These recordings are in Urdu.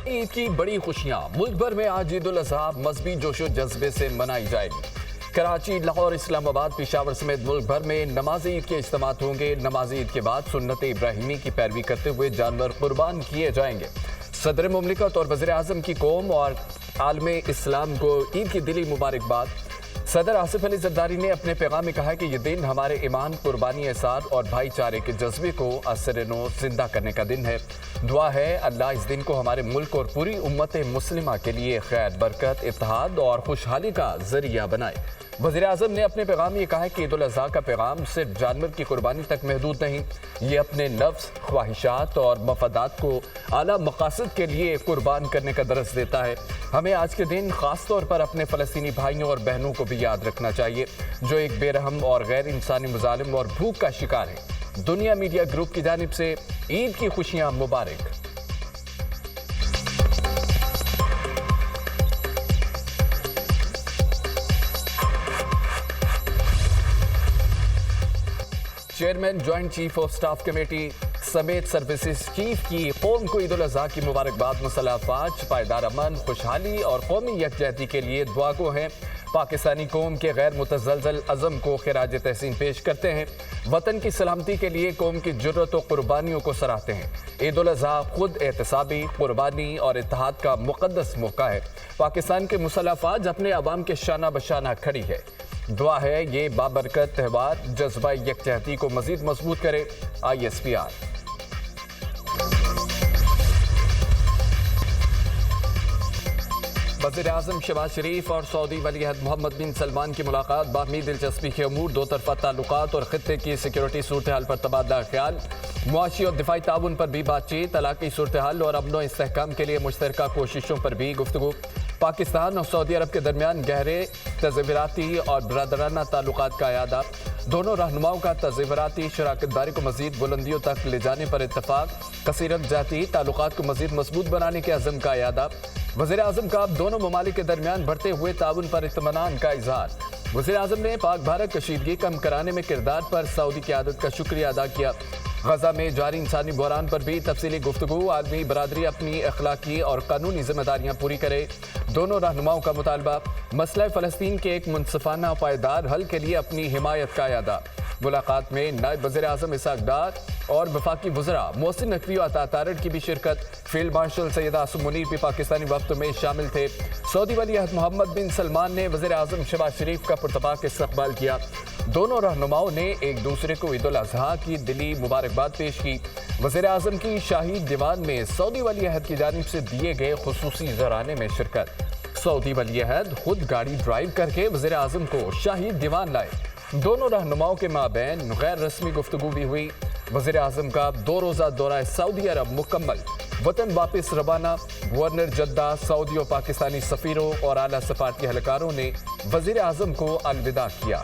عید کی بڑی خوشیاں ملک بھر میں آج عید الاضحیٰ مذہبی جوش و جذبے سے منائی جائے گی۔ کراچی، لاہور، اسلام آباد، پشاور سمیت ملک بھر میں نماز عید کے اجتماعات ہوں گے۔ نماز عید کے بعد سنت ابراہیمی کی پیروی کرتے ہوئے جانور قربان کیے جائیں گے۔ صدر مملکت اور وزیر اعظم کی قوم اور عالم اسلام کو عید کی دلی مبارکباد۔ صدر آصف علی زرداری نے اپنے پیغام میں کہا کہ یہ دن ہمارے ایمان، قربانی، احسان اور بھائی چارے کے جذبے کو اثر نو زندہ کرنے کا دن ہے۔ دعا ہے اللہ اس دن کو ہمارے ملک اور پوری امت مسلمہ کے لیے خیر، برکت، اتحاد اور خوشحالی کا ذریعہ بنائے۔ وزیر اعظم نے اپنے پیغام میں یہ کہا کہ عید الاضحیٰ کا پیغام صرف جانور کی قربانی تک محدود نہیں، یہ اپنے نفس، خواہشات اور مفادات کو اعلیٰ مقاصد کے لیے قربان کرنے کا درس دیتا ہے۔ ہمیں آج کے دن خاص طور پر اپنے فلسطینی بھائیوں اور بہنوں کو بھی یاد رکھنا چاہیے جو ایک بے رحم اور غیر انسانی مظالم اور بھوک کا شکار ہیں۔ دنیا میڈیا گروپ کی جانب سے عید کی خوشیاں مبارک۔ Chairman joint chief of staff committee سمیت سروسز چیف کی قوم کو عید الاضحیٰ کی مبارکباد۔ مسلح افواج پائیدار امن، خوشحالی اور قومی یکجہتی کے لیے دعا گو ہیں۔ پاکستانی قوم کے غیر متزلزل عزم کو خراج تحسین پیش کرتے ہیں۔ وطن کی سلامتی کے لیے قوم کی جرت و قربانیوں کو سراہتے ہیں۔ عید الاضحیٰ خود احتسابی، قربانی اور اتحاد کا مقدس موقع ہے۔ پاکستان کے مسلح افواج اپنے عوام کے شانہ بشانہ کھڑی ہے۔ دعا ہے یہ بابرکت تہوار جذبہ یکجہتی کو مزید مضبوط کرے۔ ISPR۔ وزیر اعظم شہباز شریف اور سعودی ولی عہد محمد بن سلمان کی ملاقات باہمی دلچسپی کے امور، دو طرفہ تعلقات اور خطے کی سیکیورٹی صورتحال پر تبادلہ خیال، معاشی اور دفاعی تعاون پر بھی بات چیت، علاقائی صورتحال اور امن و استحکام کے لیے مشترکہ کوششوں پر بھی گفتگو۔ پاکستان اور سعودی عرب کے درمیان گہرے تزویراتی اور برادرانہ تعلقات کا اعادہ، دونوں رہنماؤں کا تزویراتی شراکت داری کو مزید بلندیوں تک لے جانے پر اتفاق، کثیرت جاتی تعلقات کو مزید مضبوط بنانے کے عزم کا اعادہ۔ وزیر اعظم کا دونوں ممالک کے درمیان بڑھتے ہوئے تعاون پر اطمینان کا اظہار۔ وزیر اعظم نے پاک بھارت کشیدگی کم کرانے میں کردار پر سعودی قیادت کا شکریہ ادا کیا۔ غزہ میں جاری انسانی بحران پر بھی تفصیلی گفتگو، عالمی برادری اپنی اخلاقی اور قانونی ذمہ داریاں پوری کرے۔ دونوں رہنماؤں کا مطالبہ، مسئلہ فلسطین کے ایک منصفانہ پائیدار حل کے لیے اپنی حمایت کا اعادہ۔ ملاقات میں نائب وزیر اعظم اسحاق ڈار اور وفاقی وزراء محسن نقوی و عطا تارڑ کی بھی شرکت۔ فیلڈ مارشل سید عاصم منیر بھی پاکستانی وفد میں شامل تھے۔ سعودی ولی عہد محمد بن سلمان نے وزیر اعظم شہباز شریف کا پرتپاک استقبال کیا۔ دونوں رہنماؤں نے ایک دوسرے کو عید الاضحیٰ کی دلی مبارکباد پیش کی۔ وزیر اعظم کی شاہی دیوان میں سعودی ولی عہد کی جانب سے دیے گئے خصوصی زرانے میں شرکت۔ سعودی ولی عہد خود گاڑی ڈرائیو کر کے وزیر اعظم کو شاہی دیوان لائے۔ دونوں رہنماؤں کے مابین غیر رسمی گفتگو بھی ہوئی۔ وزیر اعظم کا 2 روزہ دورہ سعودی عرب مکمل، وطن واپس روانہ۔ گورنر جدہ، سعودی و پاکستانی سفیروں اور اعلیٰ سفارتی اہلکاروں نے وزیر اعظم کو الوداع کیا۔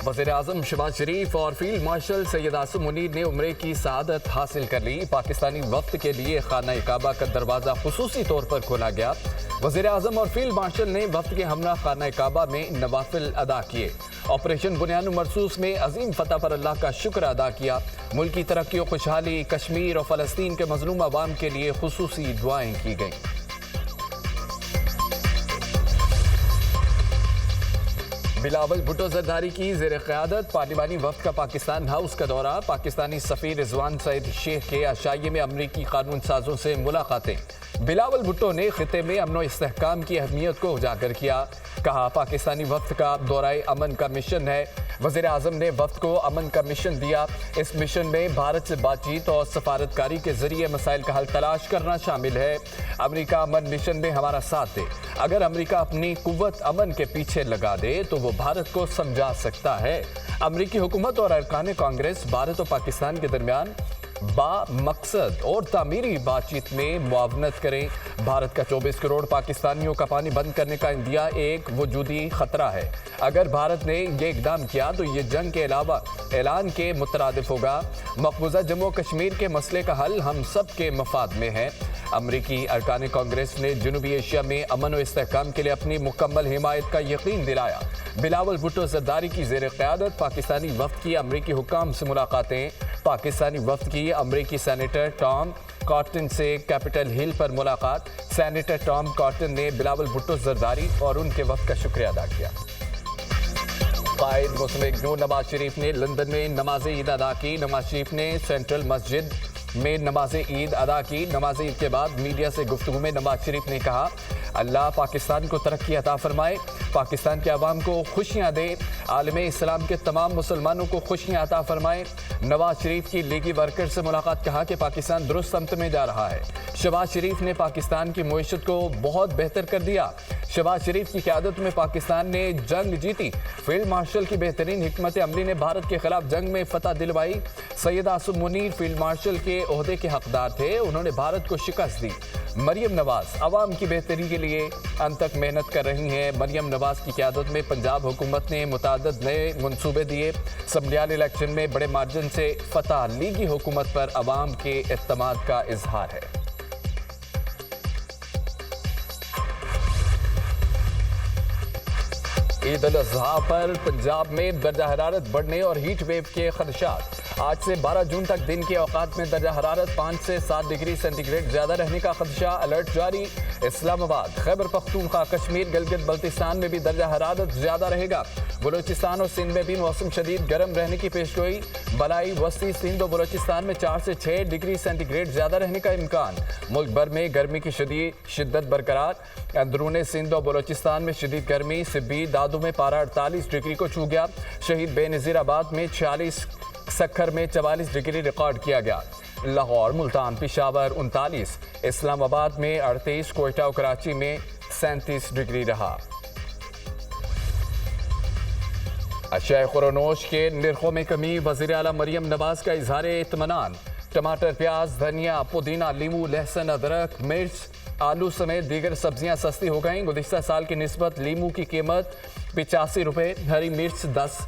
وزیر اعظم شہباز شریف اور فیلڈ مارشل سید عاصم منیر نے عمرے کی سعادت حاصل کر لی۔ پاکستانی وفد کے لیے خانہ کعبہ کا دروازہ خصوصی طور پر کھولا گیا۔ وزیر اعظم اور فیلڈ مارشل نے وفد کے ہمراہ خانہ کعبہ میں نوافل ادا کیے۔ آپریشن بنیان مرصوص میں عظیم فتح پر اللہ کا شکر ادا کیا۔ ملکی ترقی و خوشحالی، کشمیر اور فلسطین کے مظلوم عوام کے لیے خصوصی دعائیں کی گئیں۔ بلاول بھٹو زرداری کی زیر قیادت پارلیمانی وفد کا پاکستان ہاؤس کا دورہ۔ پاکستانی سفیر رضوان سعید شیخ کے عشائیے میں امریکی قانون سازوں سے ملاقاتیں۔ بلاول بھٹو نے خطے میں امن و استحکام کی اہمیت کو اجاگر کیا۔ کہا پاکستانی وفد کا دورہ امن کا مشن ہے۔ وزیر اعظم نے وفد کو امن کا مشن دیا۔ اس مشن میں بھارت سے بات چیت اور سفارتکاری کے ذریعے مسائل کا حل تلاش کرنا شامل ہے۔ امریکہ امن مشن میں ہمارا ساتھ دے۔ اگر امریکہ اپنی قوت امن کے پیچھے لگا دے تو وہ بھارت کو سمجھا سکتا ہے۔ امریکی حکومت اور ارکان کانگریس بھارت اور پاکستان کے درمیان با مقصد اور تعمیری بات چیت میں معاونت کریں۔ بھارت کا 24 کروڑ پاکستانیوں کا پانی بند کرنے کا عندیہ ایک وجودی خطرہ ہے۔ اگر بھارت نے یہ اقدام کیا تو یہ جنگ کے علاوہ اعلان کے مترادف ہوگا۔ مقبوضہ جموں کشمیر کے مسئلے کا حل ہم سب کے مفاد میں ہے۔ امریکی ارکان کانگریس نے جنوبی ایشیا میں امن و استحکام کے لیے اپنی مکمل حمایت کا یقین دلایا۔ بلاول بھٹو زرداری کی زیر قیادت پاکستانی وفد کی امریکی حکام سے ملاقاتیں۔ پاکستانی وفد کی امریکی سینیٹر ٹام کاٹن سے کیپٹل ہل پر ملاقات۔ سینیٹر ٹام کاٹن نے بلاول بھٹو زرداری اور ان کے وفد کا شکریہ ادا کیا۔ قائد موسم اگنور نواز شریف نے لندن میں نماز عید ادا کی۔ نواز شریف نے سینٹرل مسجد میں نماز عید ادا کی۔ نماز عید کے بعد میڈیا سے گفتگو میں نواز شریف نے کہا، اللہ پاکستان کو ترقی عطا فرمائے، پاکستان کے عوام کو خوشیاں دے، عالم اسلام کے تمام مسلمانوں کو خوشیاں عطا فرمائے۔ نواز شریف کی لیگی ورکر سے ملاقات، کہا کہ پاکستان درست سمت میں جا رہا ہے۔ شہباز شریف نے پاکستان کی معیشت کو بہت بہتر کر دیا۔ شہباز شریف کی قیادت میں پاکستان نے جنگ جیتی۔ فیلڈ مارشل کی بہترین حکمت عملی نے بھارت کے خلاف جنگ میں فتح دلوائی۔ سید آصم منیر فیلڈ مارشل کے عہدے کے حقدار تھے، انہوں نے بھارت کو شکست دی۔ مریم نواز عوام کی بہتری کے لیے انتھک محنت کر رہی ہیں۔ مریم نواز کی قیادت میں پنجاب حکومت نے متعدد نئے منصوبے دیے۔ اسمبلیال الیکشن میں بڑے مارجن سے فتح لیگی حکومت پر عوام کے اعتماد کا اظہار ہے۔ عید الاضحیٰ پر پنجاب میں درجہ حرارت بڑھنے اور ہیٹ ویو کے خدشات۔ آج سے 12 جون تک دن کے اوقات میں درجہ حرارت 5 سے 7 ڈگری سینٹی گریڈ زیادہ رہنے کا خدشہ، الرٹ جاری۔ اسلام آباد، خیبر پختونخوا، کشمیر، گلگت بلتستان میں بھی درجہ حرارت زیادہ رہے گا۔ بلوچستان اور سندھ میں بھی موسم شدید گرم رہنے کی پیشگوئی۔ بلائی وسطی سندھ و بلوچستان میں 4 سے 6 ڈگری سینٹی گریڈ زیادہ رہنے کا امکان۔ ملک بھر میں گرمی کی شدت برقرار۔ اندرون سندھ و بلوچستان میں شدید گرمی، سبی دادو میں پارہ 48 ڈگری کو چھو گیا۔ شہید بے نظیر آباد میں 46، سکھر میں 44 ڈگری ریکارڈ کیا گیا۔ لاہور، ملتان، پشاور 39، اسلام آباد میں 38، کوئٹہ و کراچی میں 37 ڈگری رہا۔ اشیاء خورنوش کے نرخوں میں کمی، وزیر اعلیٰ مریم نواز کا اظہار اطمینان۔ ٹماٹر، پیاز، دھنیا، پودینہ، لیموں، لہسن، ادرک، مرچ، آلو سمیت دیگر سبزیاں سستی ہو گئیں۔ گزشتہ سال کی نسبت لیموں کی قیمت 85 روپے، ہری مرچ 10،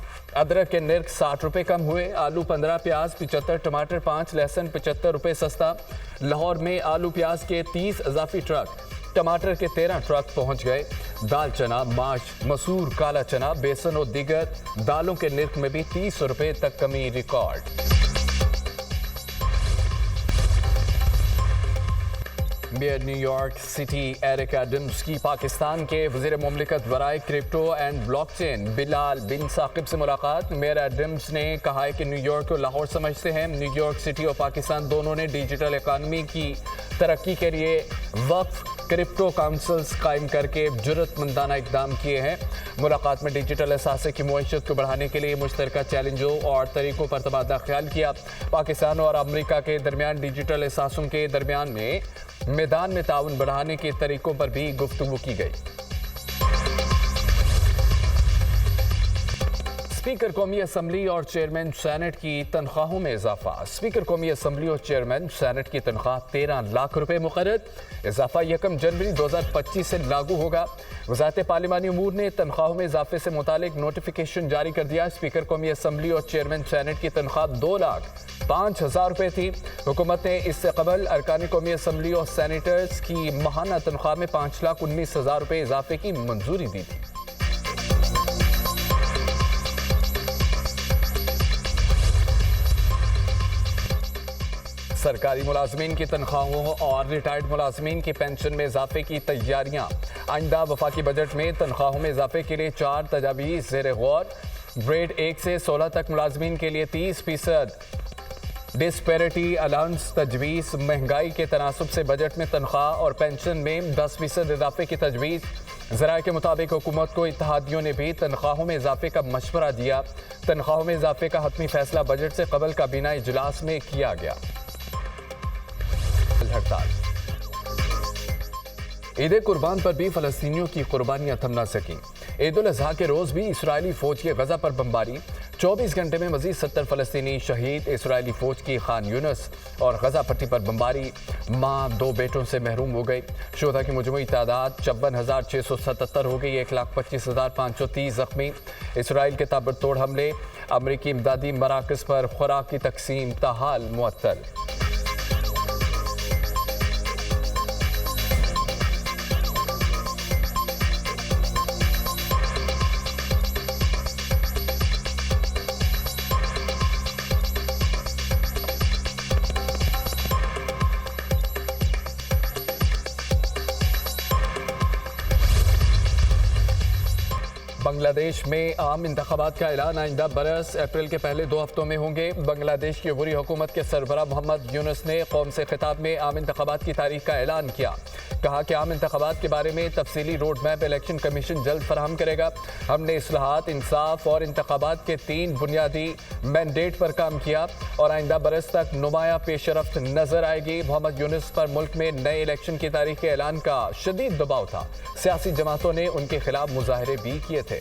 ادرک کے نرخ 60 روپے کم ہوئے۔ آلو 15، پیاز 75، ٹماٹر 5، لہسن 75 روپے سستا۔ لاہور میں آلو پیاز کے 30 اضافی ٹرک، ٹماٹر کے 13 ٹرک پہنچ گئے۔ دال چنا، ماش، مسور، کالا چنا، بیسن اور دیگر دالوں کے نرخ میں بھی 30 روپے تک کمی record. Mayor New York city Eric Adams کی پاکستان کے وزیر مملکت برائے crypto and block chain Bilal bin Saqib سے ملاقات۔ میئر ایڈمز نے کہا ہے کہ نیو یارک کو لاہور سمجھتے ہیں۔ نیو یارک سٹی اور پاکستان دونوں نے ڈیجیٹل اکانومی کی ترقی کے لیے وقف کرپٹو کاؤنسلز قائم کر کے جرأت مندانہ اقدام کیے ہیں۔ ملاقات میں ڈیجیٹل اثاثے کی معیشت کو بڑھانے کے لیے مشترکہ چیلنجوں اور طریقوں پر تبادلہ خیال کیا۔ پاکستان اور امریکہ کے درمیان ڈیجیٹل اثاثوں کے درمیان میں میدان میں تعاون بڑھانے کے طریقوں پر بھی گفتگو کی گئی۔ اسپیکر قومی اسمبلی اور چیئرمین سینٹ کی تنخواہوں میں اضافہ۔ اسپیکر قومی اسمبلی اور چیئرمین سینٹ کی تنخواہ 13 لاکھ روپے مقرر۔ اضافہ 1 جنوری 2025 سے لاگو ہوگا۔ وزارت پارلیمانی امور نے تنخواہوں میں اضافے سے متعلق نوٹیفیکیشن جاری کر دیا۔ اسپیکر قومی اسمبلی اور چیئرمین سینٹ کی تنخواہ 2,05,000 روپے تھی۔ حکومت نے اس سے قبل ارکان قومی اسمبلی اور سینیٹرز کی ماہانہ تنخواہ میں 5,19,000 روپے اضافے کی منظوری دی تھی۔ سرکاری ملازمین کی تنخواہوں اور ریٹائرڈ ملازمین کی پینشن میں اضافے کی تیاریاں۔ آئندہ وفاقی بجٹ میں تنخواہوں میں اضافے کے لیے 4 تجاویز زیر غور۔ گریڈ 1 سے 16 تک ملازمین کے لیے 30% ڈسپیرٹی الاؤنس تجویز۔ مہنگائی کے تناسب سے بجٹ میں تنخواہ اور پینشن میں 10% اضافے کی تجویز۔ ذرائع کے مطابق حکومت کو اتحادیوں نے بھی تنخواہوں میں اضافے کا مشورہ دیا۔ تنخواہوں میں اضافے کا حتمی فیصلہ بجٹ سے قبل کابینہ اجلاس میں کیا گیا۔ ہڑتال۔ عید قربان پر بھی فلسطینیوں کی قربانیاں تھم نہ سکیں۔ عید الاضحیٰ کے روز بھی اسرائیلی فوج کی غزہ پر بمباری۔ 24 گھنٹے میں مزید 70 فلسطینی شہید۔ اسرائیلی فوج کی خان یونس اور غزہ پٹی پر بمباری، ماں 2 بیٹوں سے محروم ہو گئی۔ شہداء کی مجموعی تعداد 56,677 ہو گئی، 1,25,530 زخمی۔ اسرائیل کے تابڑتوڑ حملے، امریکی امدادی مراکز پر خوراک کی تقسیم تاحال معطل۔ بنگلہ دیش میں عام انتخابات کا اعلان آئندہ برس اپریل کے پہلے 2 ہفتوں میں ہوں گے۔ بنگلہ دیش کی عبوری حکومت کے سربراہ محمد یونس نے قوم سے خطاب میں عام انتخابات کی تاریخ کا اعلان کیا۔ کہا کہ عام انتخابات کے بارے میں تفصیلی روڈ میپ الیکشن کمیشن جلد فراہم کرے گا۔ ہم نے اصلاحات، انصاف اور انتخابات کے 3 بنیادی مینڈیٹ پر کام کیا اور آئندہ برس تک نمایاں پیش رفت نظر آئے گی۔ محمد یونس پر ملک میں نئے الیکشن کی تاریخ کے اعلان کا شدید دباؤ تھا۔ سیاسی جماعتوں نے ان کے خلاف مظاہرے بھی کیے تھے۔